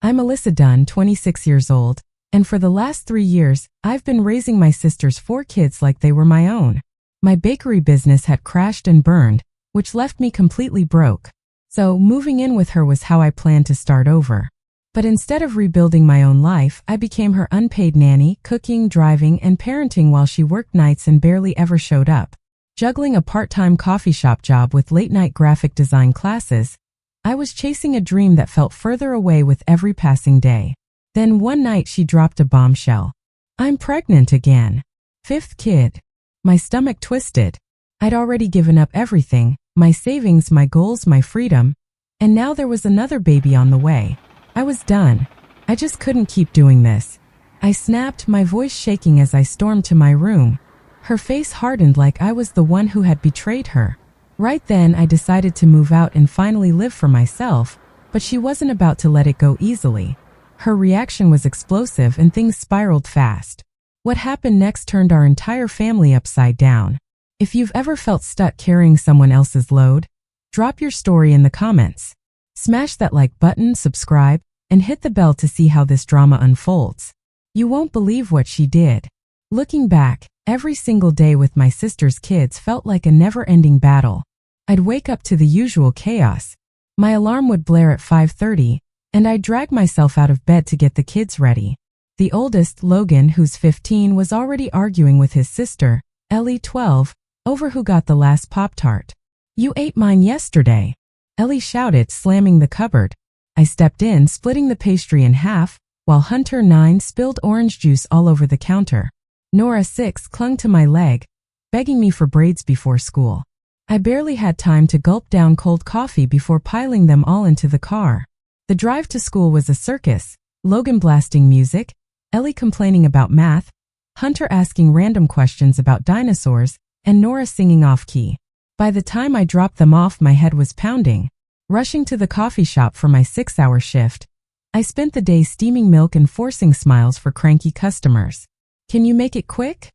I'm Alyssa Dunn, 26 years old, and for the last 3 years, I've been raising my sister's 4 kids like they were my own. My bakery business had crashed and burned, which left me completely broke. So, moving in with her was how I planned to start over. But instead of rebuilding my own life, I became her unpaid nanny, cooking, driving, and parenting while she worked nights and barely ever showed up. Juggling a part-time coffee shop job with late-night graphic design classes, I was chasing a dream that felt further away with every passing day. Then one night she dropped a bombshell. I'm pregnant again. 5th kid. My stomach twisted. I'd already given up everything, my savings, my goals, my freedom, and now there was another baby on the way. I was done. I just couldn't keep doing this. I snapped, my voice shaking as I stormed to my room. Her face hardened like I was the one who had betrayed her. Right then, I decided to move out and finally live for myself, but she wasn't about to let it go easily. Her reaction was explosive and things spiraled fast. What happened next turned our entire family upside down. If you've ever felt stuck carrying someone else's load, drop your story in the comments. Smash that like button, subscribe, and hit the bell to see how this drama unfolds. You won't believe what she did. Looking back, every single day with my sister's kids felt like a never-ending battle. I'd wake up to the usual chaos. My alarm would blare at 5:30, and I'd drag myself out of bed to get the kids ready. The oldest, Logan, who's 15, was already arguing with his sister, Ellie, 12, over who got the last Pop-Tart. "You ate mine yesterday," Ellie shouted, slamming the cupboard. I stepped in, splitting the pastry in half, while Hunter, 9, spilled orange juice all over the counter. Nora, 6, clung to my leg, begging me for braids before school. I barely had time to gulp down cold coffee before piling them all into the car. The drive to school was a circus, Logan blasting music, Ellie complaining about math, Hunter asking random questions about dinosaurs, and Nora singing off-key. By the time I dropped them off, my head was pounding. Rushing to the coffee shop for my 6-hour shift, I spent the day steaming milk and forcing smiles for cranky customers. "Can you make it quick?"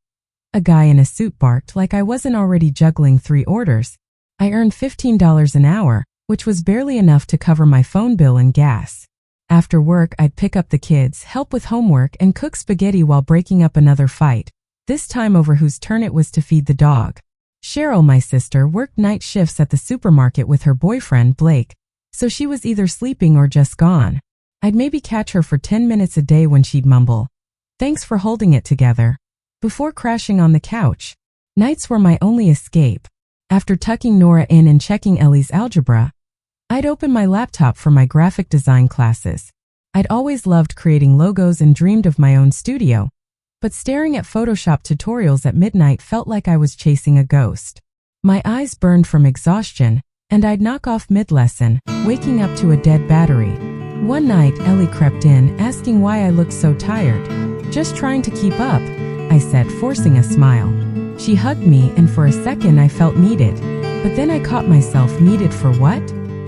A guy in a suit barked like I wasn't already juggling 3 orders. I earned $15 an hour, which was barely enough to cover my phone bill and gas. After work, I'd pick up the kids, help with homework, and cook spaghetti while breaking up another fight, this time over whose turn it was to feed the dog. Cheryl, my sister, worked night shifts at the supermarket with her boyfriend, Blake, so she was either sleeping or just gone. I'd maybe catch her for 10 minutes a day when she'd mumble, "Thanks for holding it together," before crashing on the couch. Nights were my only escape. After tucking Nora in and checking Ellie's algebra, I'd open my laptop for my graphic design classes. I'd always loved creating logos and dreamed of my own studio, but staring at Photoshop tutorials at midnight felt like I was chasing a ghost. My eyes burned from exhaustion, and I'd knock off mid-lesson, waking up to a dead battery. One night, Ellie crept in, asking why I looked so tired. "Just trying to keep up," I said, forcing a smile. She hugged me, and for a second I felt needed. But then I caught myself, needed for what?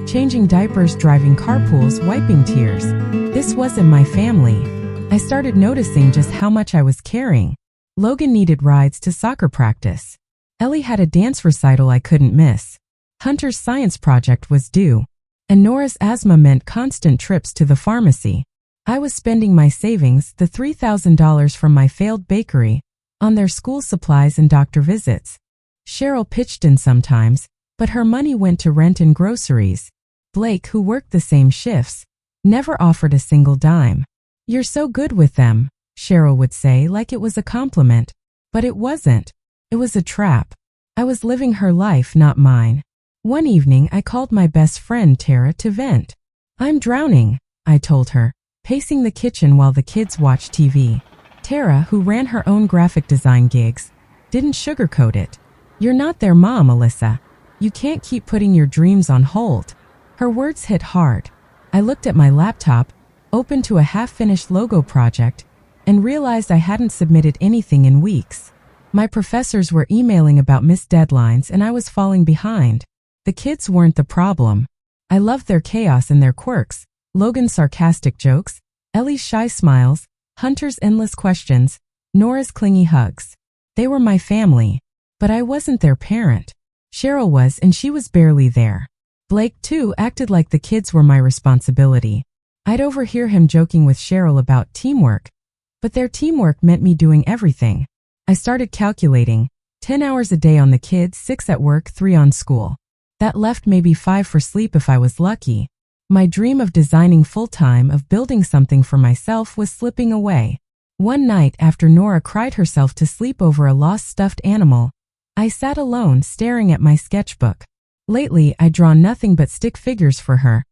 Changing diapers, driving carpools, wiping tears. This wasn't my family. I started noticing just how much I was carrying. Logan needed rides to soccer practice. Ellie had a dance recital I couldn't miss. Hunter's science project was due. And Nora's asthma meant constant trips to the pharmacy. I was spending my savings, the $3,000 from my failed bakery, on their school supplies and doctor visits. Cheryl pitched in sometimes, but her money went to rent and groceries. Blake, who worked the same shifts, never offered a single dime. "You're so good with them," Cheryl would say like it was a compliment. But it wasn't. It was a trap. I was living her life, not mine. One evening, I called my best friend, Tara, to vent. "I'm drowning," I told her, pacing the kitchen while the kids watched TV. Tara, who ran her own graphic design gigs, didn't sugarcoat it. "You're not their mom, Alyssa. You can't keep putting your dreams on hold." Her words hit hard. I looked at my laptop, open to a half-finished logo project, and realized I hadn't submitted anything in weeks. My professors were emailing about missed deadlines and I was falling behind. The kids weren't the problem. I loved their chaos and their quirks, Logan's sarcastic jokes, Ellie's shy smiles, Hunter's endless questions, Nora's clingy hugs. They were my family, but I wasn't their parent. Cheryl was, and she was barely there. Blake, too, acted like the kids were my responsibility. I'd overhear him joking with Cheryl about teamwork, but their teamwork meant me doing everything. I started calculating, 10 hours a day on the kids, 6 at work, 3 on school. That left maybe 5 for sleep if I was lucky. My dream of designing full-time, of building something for myself, was slipping away. One night after Nora cried herself to sleep over a lost stuffed animal, I sat alone staring at my sketchbook. Lately, I'd drawn nothing but stick figures for her,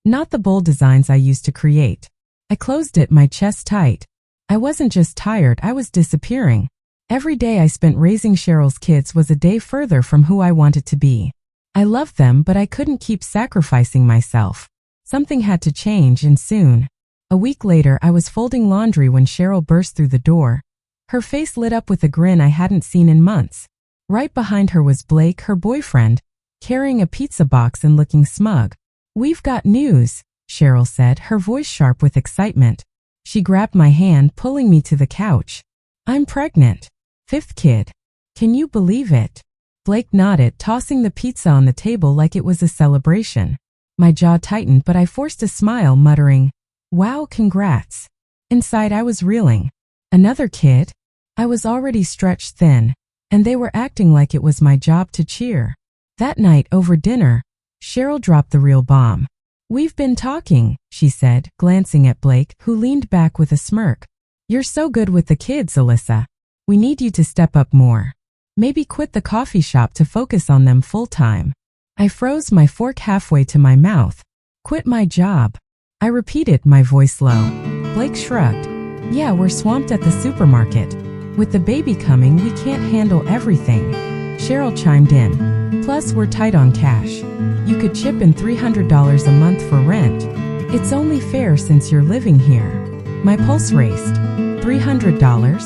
not the bold designs I used to create. I closed it, my chest tight. I wasn't just tired, I was disappearing. Every day I spent raising Cheryl's kids was a day further from who I wanted to be. I loved them, but I couldn't keep sacrificing myself. Something had to change, and soon. A week later, I was folding laundry when Cheryl burst through the door. Her face lit up with a grin I hadn't seen in months. Right behind her was Blake, her boyfriend, carrying a pizza box and looking smug. "We've got news," Cheryl said, her voice sharp with excitement. She grabbed my hand, pulling me to the couch. "I'm pregnant. 5th kid. Can you believe it?" Blake nodded, tossing the pizza on the table like it was a celebration. My jaw tightened, but I forced a smile, muttering, "Wow, congrats." Inside, I was reeling. Another kid? I was already stretched thin, and they were acting like it was my job to cheer. That night, over dinner, Cheryl dropped the real bomb. "We've been talking," she said, glancing at Blake, who leaned back with a smirk. "You're so good with the kids, Alyssa. We need you to step up more. Maybe quit the coffee shop to focus on them full-time." I froze, my fork halfway to my mouth. "Quit my job?" I repeated, my voice low. Blake shrugged. "Yeah, we're swamped at the supermarket. With the baby coming, we can't handle everything." Cheryl chimed in. "Plus, we're tight on cash. You could chip in $300 a month for rent. It's only fair since you're living here." My pulse raced. $300?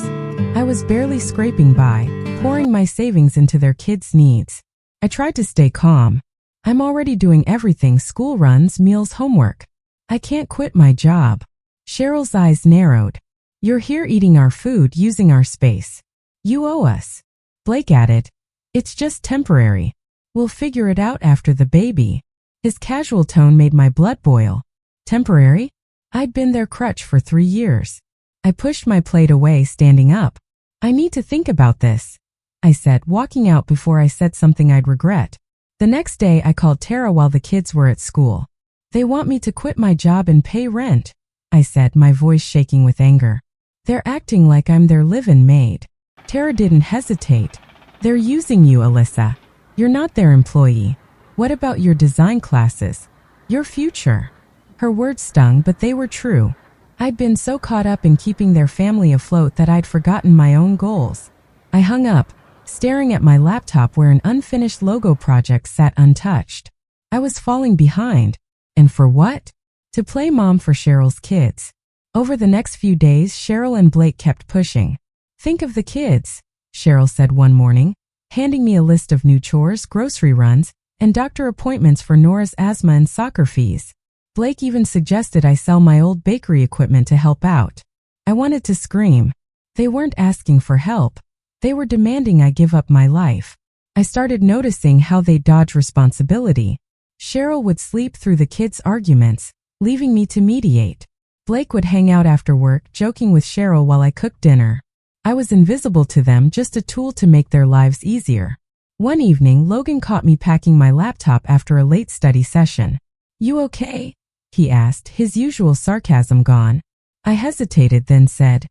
I was barely scraping by, pouring my savings into their kids' needs. I tried to stay calm. "I'm already doing everything: school runs, meals, homework. I can't quit my job." Cheryl's eyes narrowed. "You're here eating our food, using our space. You owe us." Blake added, "It's just temporary. We'll figure it out after the baby." His casual tone made my blood boil. Temporary? I'd been their crutch for 3 years. I pushed my plate away, standing up. "I need to think about this," I said, walking out before I said something I'd regret. The next day, I called Tara while the kids were at school. "They want me to quit my job and pay rent," I said, my voice shaking with anger. "They're acting like I'm their live-in maid." Tara didn't hesitate. "They're using you, Alyssa. You're not their employee. What about your design classes? Your future?" Her words stung, but they were true. I'd been so caught up in keeping their family afloat that I'd forgotten my own goals. I hung up, staring at my laptop where an unfinished logo project sat untouched. I was falling behind. And for what? To play mom for Cheryl's kids. Over the next few days, Cheryl and Blake kept pushing. "Think of the kids," Cheryl said one morning, handing me a list of new chores, grocery runs, and doctor appointments for Nora's asthma and soccer fees. Blake even suggested I sell my old bakery equipment to help out. I wanted to scream. They weren't asking for help. They were demanding I give up my life. I started noticing how they dodged responsibility. Cheryl would sleep through the kids' arguments, leaving me to mediate. Blake would hang out after work, joking with Cheryl while I cooked dinner. I was invisible to them, just a tool to make their lives easier. One evening, Logan caught me packing my laptop after a late study session. "You okay?" he asked, his usual sarcasm gone. I hesitated, then said,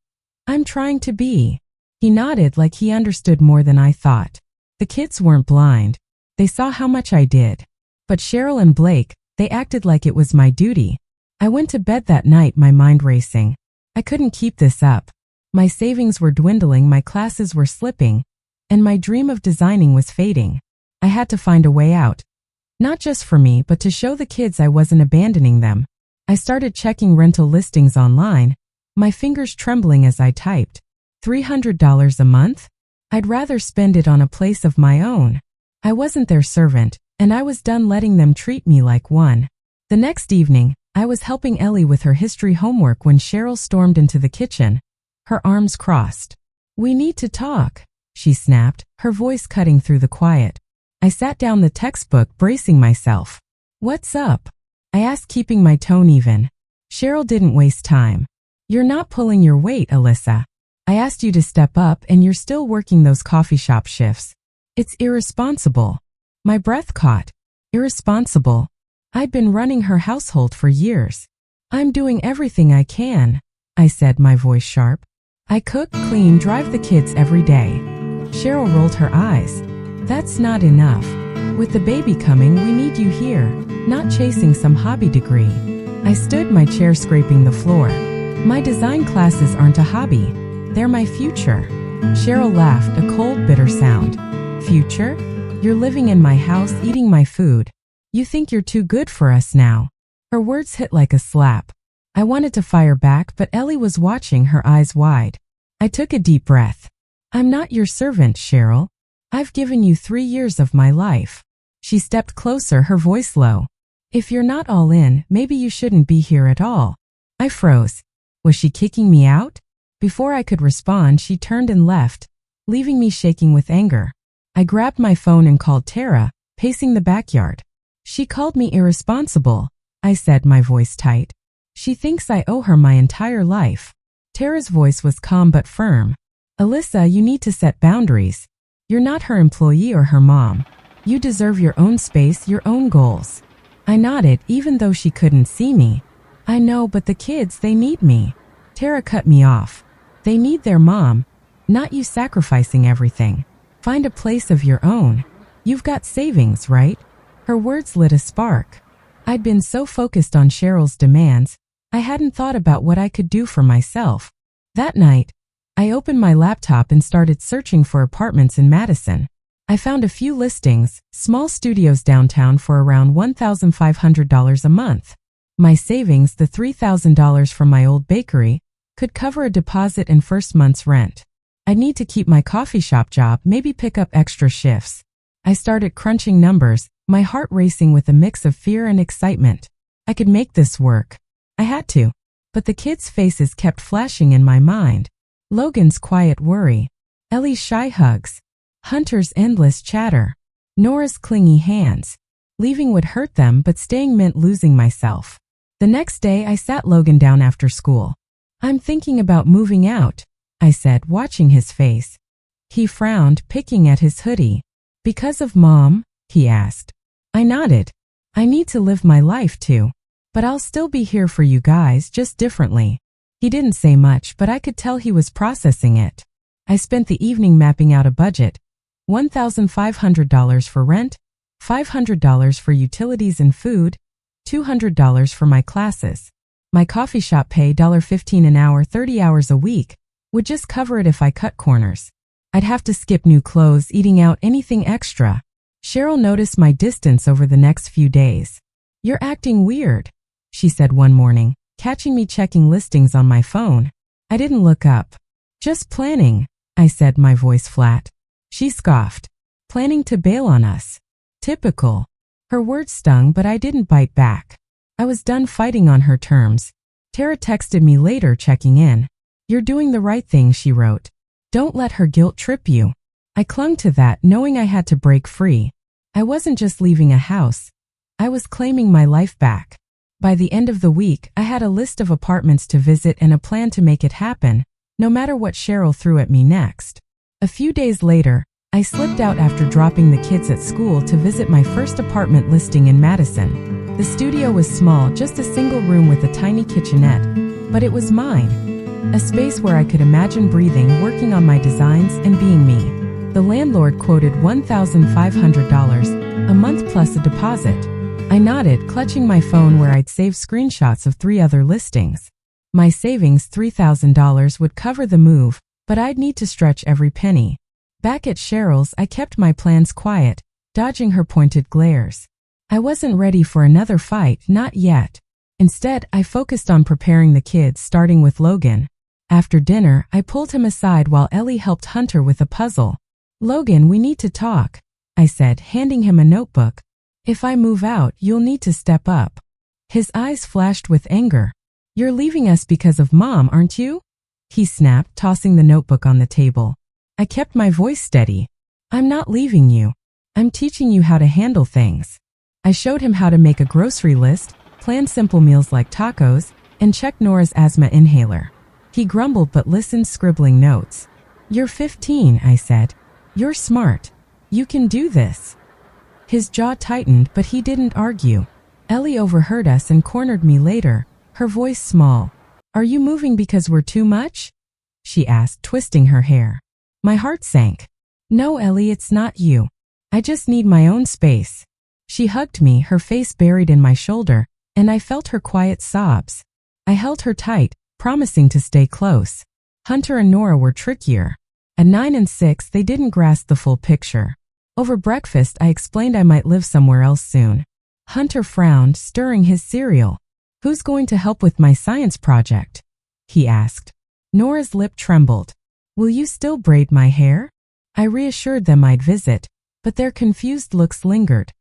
"I'm trying to be." He nodded like he understood more than I thought. The kids weren't blind. They saw how much I did. But Cheryl and Blake, they acted like it was my duty. I went to bed that night, my mind racing. I couldn't keep this up. My savings were dwindling, my classes were slipping, and my dream of designing was fading. I had to find a way out. Not just for me, but to show the kids I wasn't abandoning them. I started checking rental listings online, my fingers trembling as I typed. $300 a month? I'd rather spend it on a place of my own. I wasn't their servant, and I was done letting them treat me like one. The next evening, I was helping Ellie with her history homework when Cheryl stormed into the kitchen, her arms crossed. "We need to talk," she snapped, her voice cutting through the quiet. I sat down the textbook, bracing myself. "What's up?" I asked, keeping my tone even. Cheryl didn't waste time. You're not pulling your weight, Alyssa. I asked you to step up and you're still working those coffee shop shifts. It's irresponsible. My breath caught. Irresponsible. I'd been running her household for years. I'm doing everything I can, I said, my voice sharp. I cook, clean, drive the kids every day. Cheryl rolled her eyes. That's not enough. With the baby coming, we need you here, not chasing some hobby degree. I stood, my chair scraping the floor. My design classes aren't a hobby. They're my future. Cheryl laughed, a cold, bitter sound. Future? You're living in my house, eating my food. You think you're too good for us now. Her words hit like a slap. I wanted to fire back, but Ellie was watching, her eyes wide. I took a deep breath. I'm not your servant, Cheryl. I've given you 3 years of my life. She stepped closer, her voice low. If you're not all in, maybe you shouldn't be here at all. I froze. Was she kicking me out? Before I could respond, she turned and left, leaving me shaking with anger. I grabbed my phone and called Tara, pacing the backyard. She called me irresponsible, I said, my voice tight. She thinks I owe her my entire life. Tara's voice was calm but firm. Alyssa, you need to set boundaries. You're not her employee or her mom. You deserve your own space, your own goals. I nodded, even though she couldn't see me. I know, but the kids, they need me. Tara cut me off. They need their mom, not you sacrificing everything. Find a place of your own. You've got savings, right? Her words lit a spark. I'd been so focused on Cheryl's demands, I hadn't thought about what I could do for myself. That night, I opened my laptop and started searching for apartments in Madison. I found a few listings, small studios downtown for around $1,500 a month. My savings, the $3,000 from my old bakery, could cover a deposit and first month's rent. I'd need to keep my coffee shop job, maybe pick up extra shifts. I started crunching numbers, my heart racing with a mix of fear and excitement. I could make this work. I had to. But the kids' faces kept flashing in my mind. Logan's quiet worry. Ellie's shy hugs. Hunter's endless chatter. Nora's clingy hands. Leaving would hurt them, but staying meant losing myself. The next day, I sat Logan down after school. I'm thinking about moving out, I said, watching his face. He frowned, picking at his hoodie. Because of Mom? He asked. I nodded. I need to live my life too. But I'll still be here for you guys, just differently. He didn't say much, but I could tell he was processing it. I spent the evening mapping out a budget. $1,500 for rent, $500 for utilities and food, $200 for my classes. My coffee shop pay $15 an hour, 30 hours a week, would just cover it if I cut corners. I'd have to skip new clothes, eating out, anything extra. Cheryl noticed my distance over the next few days. You're acting weird, she said one morning, catching me checking listings on my phone. I didn't look up. Just planning, I said, my voice flat. She scoffed. Planning to bail on us. Typical. Her words stung, but I didn't bite back. I was done fighting on her terms. Tara texted me later, checking in. You're doing the right thing, she wrote. Don't let her guilt trip you. I clung to that, knowing I had to break free. I wasn't just leaving a house. I was claiming my life back. By the end of the week, I had a list of apartments to visit and a plan to make it happen, no matter what Cheryl threw at me next. A few days later, I slipped out after dropping the kids at school to visit my first apartment listing in Madison. The studio was small, just a single room with a tiny kitchenette, but it was mine. A space where I could imagine breathing, working on my designs, and being me. The landlord quoted $1,500 a month plus a deposit. I nodded, clutching my phone where I'd saved screenshots of 3 other listings. My savings, $3,000, would cover the move, but I'd need to stretch every penny. Back at Cheryl's, I kept my plans quiet, dodging her pointed glares. I wasn't ready for another fight, not yet. Instead, I focused on preparing the kids, starting with Logan. After dinner, I pulled him aside while Ellie helped Hunter with a puzzle. Logan, we need to talk, I said, handing him a notebook. If I move out, you'll need to step up. His eyes flashed with anger. You're leaving us because of Mom, aren't you? He snapped, tossing the notebook on the table. I kept my voice steady. I'm not leaving you. I'm teaching you how to handle things. I showed him how to make a grocery list, plan simple meals like tacos, and checked Nora's asthma inhaler. He grumbled but listened, scribbling notes. "You're 15, I said. "You're smart. You can do this." His jaw tightened, but he didn't argue. Ellie overheard us and cornered me later, her voice small. "Are you moving because we're too much?" she asked, twisting her hair. My heart sank. "No, Ellie, it's not you. I just need my own space." She hugged me, her face buried in my shoulder, and I felt her quiet sobs. I held her tight, promising to stay close. Hunter and Nora were trickier. At 9 and 6, they didn't grasp the full picture. Over breakfast, I explained I might live somewhere else soon. Hunter frowned, stirring his cereal. "Who's going to help with my science project?" he asked. Nora's lip trembled. "Will you still braid my hair?" I reassured them I'd visit, but their confused looks lingered.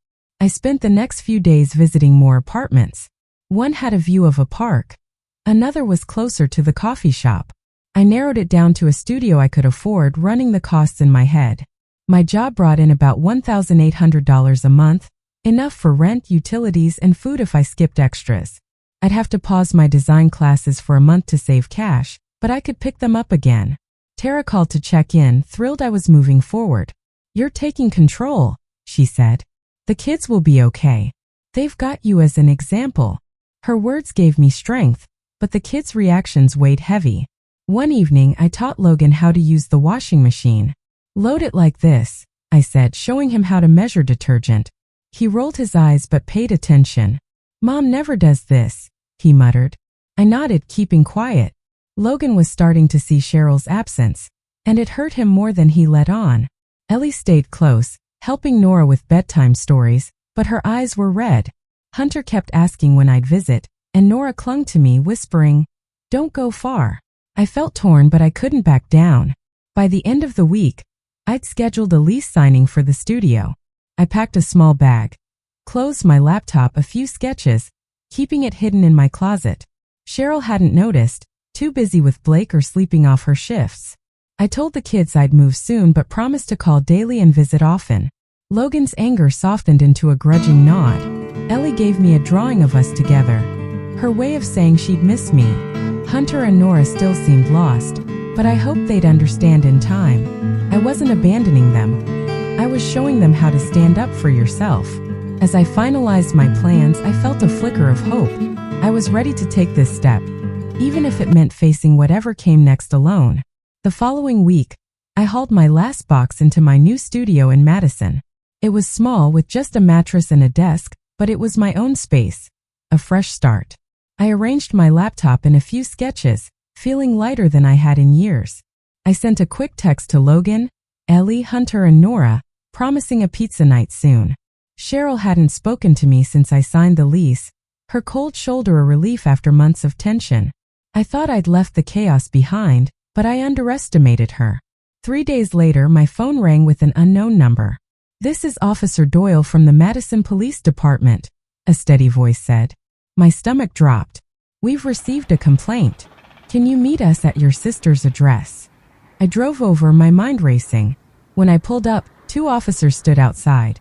I spent the next few days visiting more apartments. One had a view of a park. Another was closer to the coffee shop. I narrowed it down to a studio I could afford, running the costs in my head. My job brought in about $1,800 a month, enough for rent, utilities, and food if I skipped extras. I'd have to pause my design classes for a month to save cash, but I could pick them up again. Tara called to check in, thrilled I was moving forward. "You're taking control," she said. "The kids will be okay. They've got you as an example." Her words gave me strength, but the kids' reactions weighed heavy. One evening, I taught Logan how to use the washing machine. "Load it like this," I said, showing him how to measure detergent. He rolled his eyes but paid attention. "Mom never does this," he muttered. I nodded, keeping quiet. Logan was starting to see Cheryl's absence, and it hurt him more than he let on. Ellie stayed close, helping Nora with bedtime stories, but her eyes were red. Hunter kept asking when I'd visit, and Nora clung to me, whispering, "Don't go far." I felt torn, but I couldn't back down. By the end of the week, I'd scheduled a lease signing for the studio. I packed a small bag, closed my laptop, a few sketches, keeping it hidden in my closet. Cheryl hadn't noticed, too busy with Blake or sleeping off her shifts. I told the kids I'd move soon but promised to call daily and visit often. Logan's anger softened into a grudging nod. Ellie gave me a drawing of us together, her way of saying she'd miss me. Hunter and Nora still seemed lost, but I hoped they'd understand in time. I wasn't abandoning them. I was showing them how to stand up for yourself. As I finalized my plans, I felt a flicker of hope. I was ready to take this step, even if it meant facing whatever came next alone. The following week, I hauled my last box into my new studio in Madison. It was small, with just a mattress and a desk, but it was my own space, a fresh start. I arranged my laptop and a few sketches, feeling lighter than I had in years. I sent a quick text to Logan, Ellie, Hunter, and Nora, promising a pizza night soon. Cheryl hadn't spoken to me since I signed the lease, her cold shoulder a relief after months of tension. I thought I'd left the chaos behind, but I underestimated her. 3 days later, my phone rang with an unknown number. "This is Officer Doyle from the Madison Police Department," a steady voice said. My stomach dropped. "We've received a complaint. Can you meet us at your sister's address?" I drove over, my mind racing. When I pulled up, 2 officers stood outside.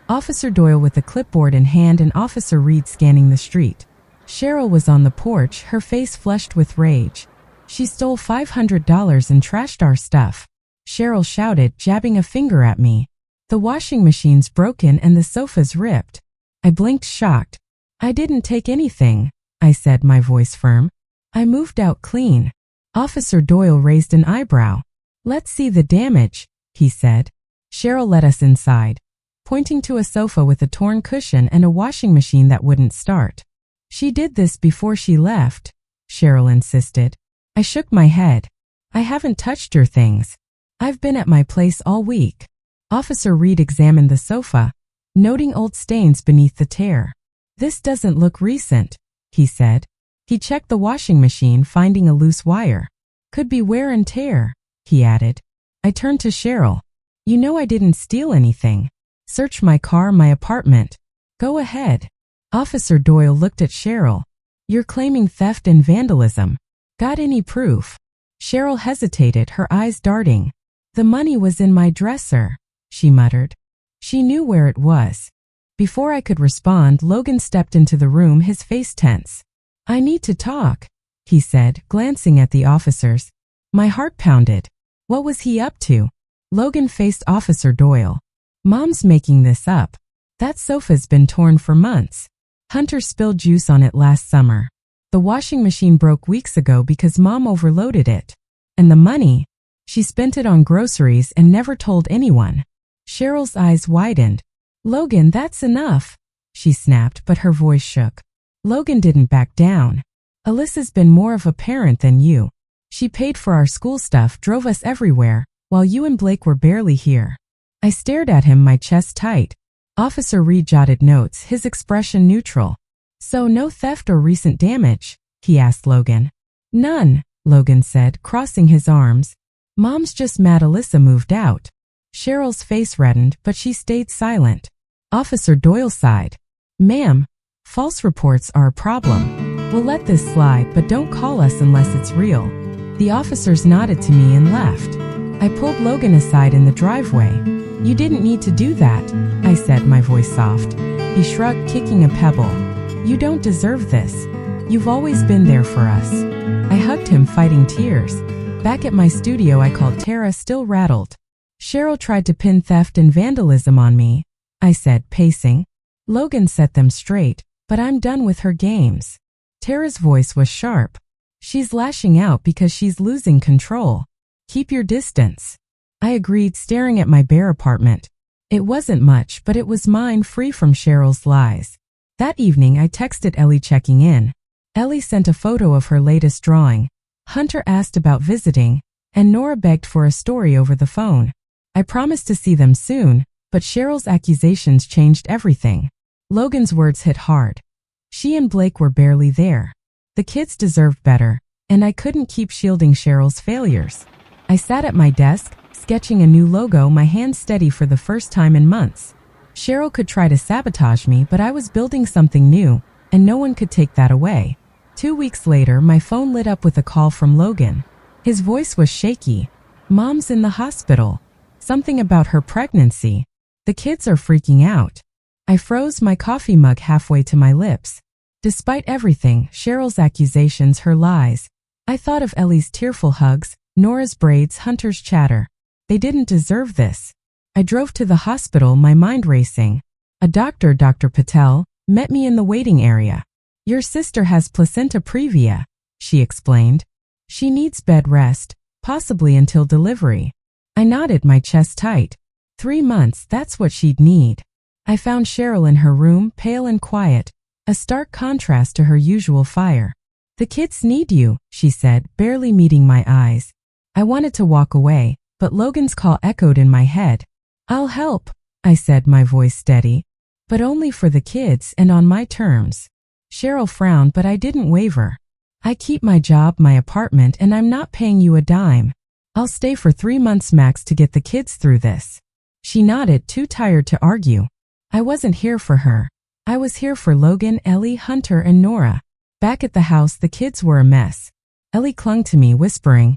Officer Doyle with a clipboard in hand and Officer Reed scanning the street. Cheryl was on the porch, her face flushed with rage. "She stole $500 and trashed our stuff," Cheryl shouted, jabbing a finger at me. "The washing machine's broken and the sofa's ripped." I blinked, shocked. "I didn't take anything," I said, my voice firm. "I moved out clean." Officer Doyle raised an eyebrow. "Let's see the damage," he said. Cheryl led us inside, pointing to a sofa with a torn cushion and a washing machine that wouldn't start. "She did this before she left," Cheryl insisted. I shook my head. "I haven't touched your things. I've been at my place all week." Officer Reed examined the sofa, noting old stains beneath the tear. "This doesn't look recent," he said. He checked the washing machine, finding a loose wire. "Could be wear and tear," he added. I turned to Cheryl. "You know I didn't steal anything. Search my car, my apartment. Go ahead." Officer Doyle looked at Cheryl. "You're claiming theft and vandalism. Got any proof?" Cheryl hesitated, her eyes darting. "The money was in my dresser," she muttered. She knew where it was. Before I could respond, Logan stepped into the room, his face tense. I need to talk, he said, glancing at the officers. My heart pounded. What was he up to? Logan faced Officer Doyle. Mom's making this up. That sofa's been torn for months. Hunter spilled juice on it last summer. The washing machine broke weeks ago because Mom overloaded it. And the money? She spent it on groceries and never told anyone. Cheryl's eyes widened. Logan, that's enough, she snapped, but her voice shook. Logan didn't back down. Alyssa's been more of a parent than you. She paid for our school stuff, drove us everywhere, while you and Blake were barely here. I stared at him, my chest tight. Officer Reed jotted notes, his expression neutral. So no theft or recent damage? He asked Logan. None, Logan said, crossing his arms. Mom's just mad Alyssa moved out. Cheryl's face reddened, but she stayed silent. Officer Doyle sighed. Ma'am, false reports are a problem. We'll let this slide, but don't call us unless it's real. The officers nodded to me and left. I pulled Logan aside in the driveway. You didn't need to do that, I said, my voice soft. He shrugged, kicking a pebble. You don't deserve this. You've always been there for us. I hugged him, fighting tears. Back at my studio, I called Tara, still rattled. Cheryl tried to pin theft and vandalism on me, I said, pacing. Logan set them straight, but I'm done with her games. Tara's voice was sharp. She's lashing out because she's losing control. Keep your distance. I agreed, staring at my bare apartment. It wasn't much, but it was mine, free from Cheryl's lies. That evening, I texted Ellie, checking in. Ellie sent a photo of her latest drawing. Hunter asked about visiting, and Nora begged for a story over the phone. I promised to see them soon, but Cheryl's accusations changed everything. Logan's words hit hard. She and Blake were barely there. The kids deserved better, and I couldn't keep shielding Cheryl's failures. I sat at my desk, sketching a new logo, my hands steady for the first time in months. Cheryl could try to sabotage me, but I was building something new, and no one could take that away. 2 weeks later, my phone lit up with a call from Logan. His voice was shaky. Mom's in the hospital. Something about her pregnancy. The kids are freaking out. I froze, my coffee mug halfway to my lips. Despite everything, Cheryl's accusations, her lies. I thought of Ellie's tearful hugs, Nora's braids, Hunter's chatter. They didn't deserve this. I drove to the hospital, my mind racing. A doctor, Dr. Patel, met me in the waiting area. Your sister has placenta previa, she explained. She needs bed rest, possibly until delivery. I nodded, my chest tight. 3 months, that's what she'd need. I found Cheryl in her room, pale and quiet, a stark contrast to her usual fire. The kids need you, she said, barely meeting my eyes. I wanted to walk away, but Logan's call echoed in my head. I'll help, I said, my voice steady. But only for the kids and on my terms. Cheryl frowned, but I didn't waver. I keep my job, my apartment, and I'm not paying you a dime. I'll stay for 3 months max to get the kids through this. She nodded, too tired to argue. I wasn't here for her. I was here for Logan, Ellie, Hunter, and Nora. Back at the house, the kids were a mess. Ellie clung to me, whispering,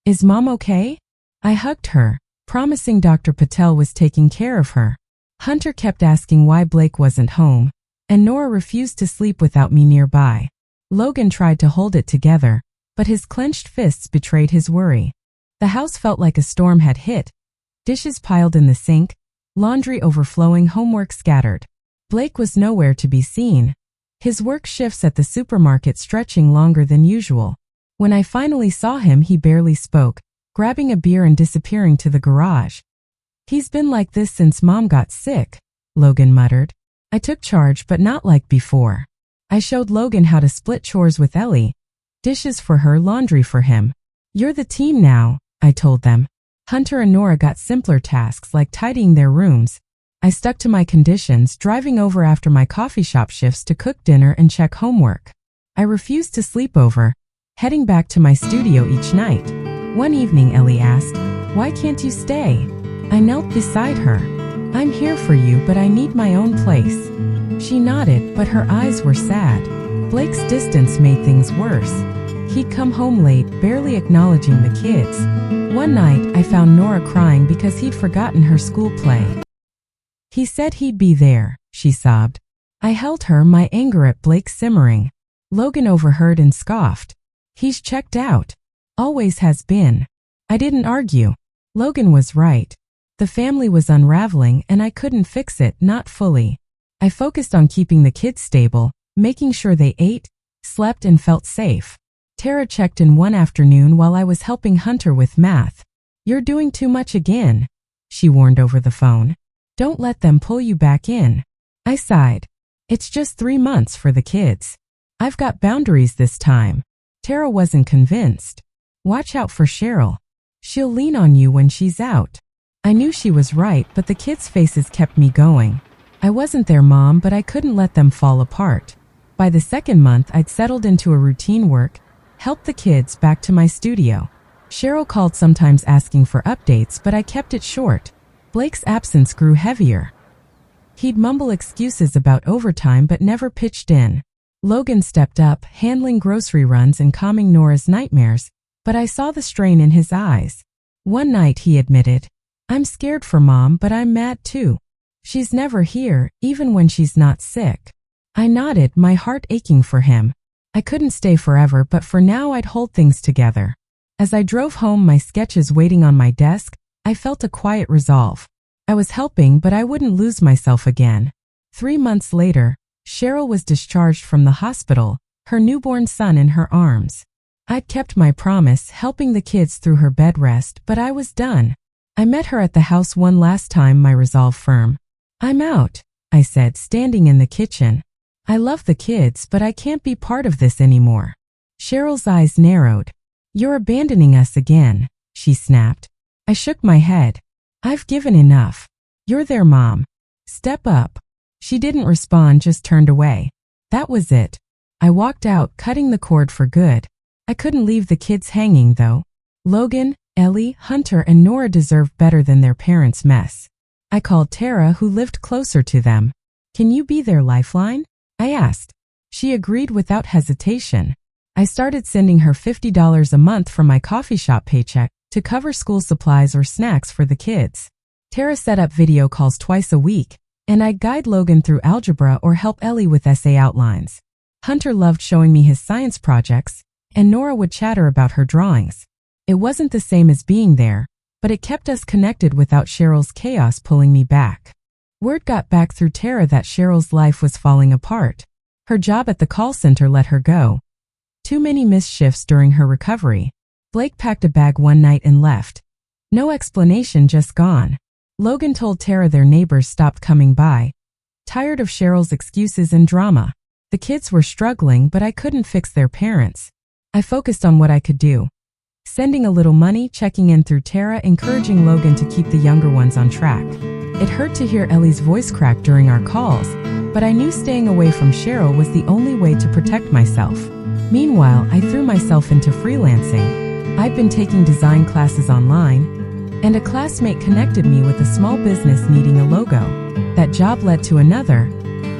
Is Mom okay? I hugged her, promising Dr. Patel was taking care of her. Hunter kept asking why Blake wasn't home, and Nora refused to sleep without me nearby. Logan tried to hold it together, but his clenched fists betrayed his worry. The house felt like a storm had hit. Dishes piled in the sink, laundry overflowing, homework scattered. Blake was nowhere to be seen. His work shifts at the supermarket stretching longer than usual. When I finally saw him, he barely spoke, grabbing a beer and disappearing to the garage. He's been like this since Mom got sick, Logan muttered. I took charge, but not like before. I showed Logan how to split chores with Ellie. Dishes for her, laundry for him. You're the team now, I told them. Hunter and Nora got simpler tasks like tidying their rooms. I stuck to my conditions, driving over after my coffee shop shifts to cook dinner and check homework. I refused to sleep over, heading back to my studio each night. One evening, Ellie asked, Why can't you stay? I knelt beside her. I'm here for you, but I need my own place. She nodded, but her eyes were sad. Blake's distance made things worse. He'd come home late, barely acknowledging the kids. One night, I found Nora crying because he'd forgotten her school play. He said he'd be there, she sobbed. I held her, my anger at Blake simmering. Logan overheard and scoffed. He's checked out. Always has been. I didn't argue. Logan was right. The family was unraveling and I couldn't fix it, not fully. I focused on keeping the kids stable, making sure they ate, slept, and felt safe. Tara checked in one afternoon while I was helping Hunter with math. "You're doing too much again," she warned over the phone. "Don't let them pull you back in." I sighed. It's just 3 months for the kids. I've got boundaries this time. Tara wasn't convinced. "Watch out for Cheryl. She'll lean on you when she's out." I knew she was right, but the kids' faces kept me going. I wasn't their mom, but I couldn't let them fall apart. By the second month, I'd settled into a routine work, helped the kids, back to my studio. Cheryl called sometimes asking for updates, but I kept it short. Blake's absence grew heavier. He'd mumble excuses about overtime but never pitched in. Logan stepped up, handling grocery runs and calming Nora's nightmares, but I saw the strain in his eyes. One night he admitted, "I'm scared for Mom, but I'm mad too. She's never here, even when she's not sick." I nodded, my heart aching for him. I couldn't stay forever, but for now I'd hold things together. As I drove home, my sketches waiting on my desk, I felt a quiet resolve. I was helping, but I wouldn't lose myself again. 3 months later, Cheryl was discharged from the hospital, her newborn son in her arms. I'd kept my promise, helping the kids through her bed rest, but I was done. I met her at the house one last time, my resolve firm. "I'm out," I said, standing in the kitchen. "I love the kids, but I can't be part of this anymore." Cheryl's eyes narrowed. "You're abandoning us again," she snapped. I shook my head. "I've given enough. You're their mom. Step up." She didn't respond, just turned away. That was it. I walked out, cutting the cord for good. I couldn't leave the kids hanging, though. Logan, Ellie, Hunter, and Nora deserved better than their parents' mess. I called Tara, who lived closer to them. "Can you be their lifeline?" I asked. She agreed without hesitation. I started sending her $50 a month from my coffee shop paycheck to cover school supplies or snacks for the kids. Tara set up video calls twice a week, and I'd guide Logan through algebra or help Ellie with essay outlines. Hunter loved showing me his science projects, and Nora would chatter about her drawings. It wasn't the same as being there, but it kept us connected without Cheryl's chaos pulling me back. Word got back through Tara that Cheryl's life was falling apart. Her job at the call center let her go. Too many missed shifts during her recovery. Blake packed a bag one night and left. No explanation, just gone. Logan told Tara their neighbors stopped coming by, tired of Cheryl's excuses and drama. The kids were struggling, but I couldn't fix their parents. I focused on what I could do. Sending a little money, checking in through Tara, encouraging Logan to keep the younger ones on track. It hurt to hear Ellie's voice crack during our calls, but I knew staying away from Cheryl was the only way to protect myself. Meanwhile, I threw myself into freelancing. I'd been taking design classes online, and a classmate connected me with a small business needing a logo. That job led to another,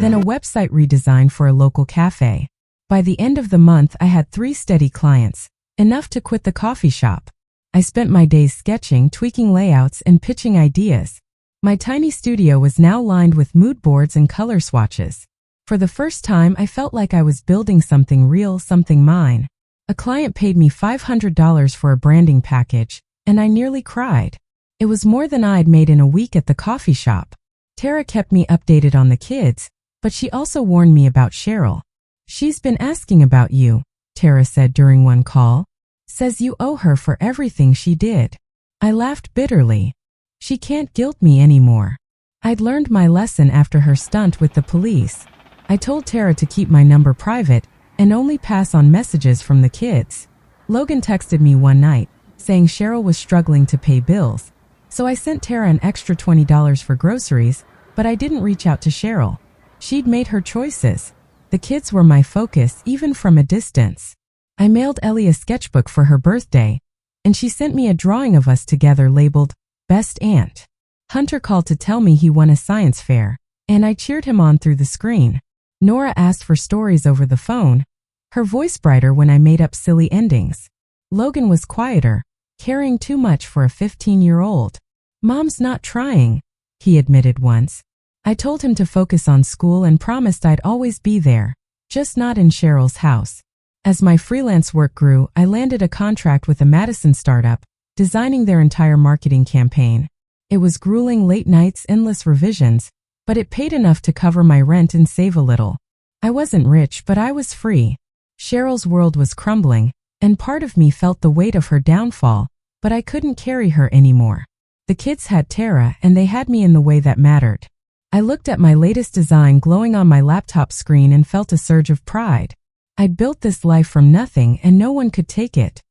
then a website redesign for a local cafe. By the end of the month, I had 3 steady clients, enough to quit the coffee shop. I spent my days sketching, tweaking layouts, and pitching ideas. My tiny studio was now lined with mood boards and color swatches. For the first time, I felt like I was building something real, something mine. A client paid me $500 for a branding package, and I nearly cried. It was more than I'd made in a week at the coffee shop. Tara kept me updated on the kids, but she also warned me about Cheryl. "She's been asking about you," Tara said during one call. "Says you owe her for everything she did." I laughed bitterly. She can't guilt me anymore. I'd learned my lesson after her stunt with the police. I told Tara to keep my number private and only pass on messages from the kids. Logan texted me one night, saying Cheryl was struggling to pay bills. So I sent Tara an extra $20 for groceries, but I didn't reach out to Cheryl. She'd made her choices. The kids were my focus, even from a distance. I mailed Ellie a sketchbook for her birthday, and she sent me a drawing of us together labeled Best Aunt. Hunter called to tell me he won a science fair, and I cheered him on through the screen. Nora asked for stories over the phone, her voice brighter when I made up silly endings. Logan was quieter, caring too much for a 15-year-old. "Mom's not trying," he admitted once. I told him to focus on school and promised I'd always be there. just not in Cheryl's house. As my freelance work grew, I landed a contract with a Madison startup, designing their entire marketing campaign. It was grueling late nights, endless revisions, but it paid enough to cover my rent and save a little. I wasn't rich, but I was free. Cheryl's world was crumbling, and part of me felt the weight of her downfall, but I couldn't carry her anymore. The kids had Tara, and they had me in the way that mattered. I looked at my latest design glowing on my laptop screen and felt a surge of pride. I'd built this life from nothing, and no one could take it.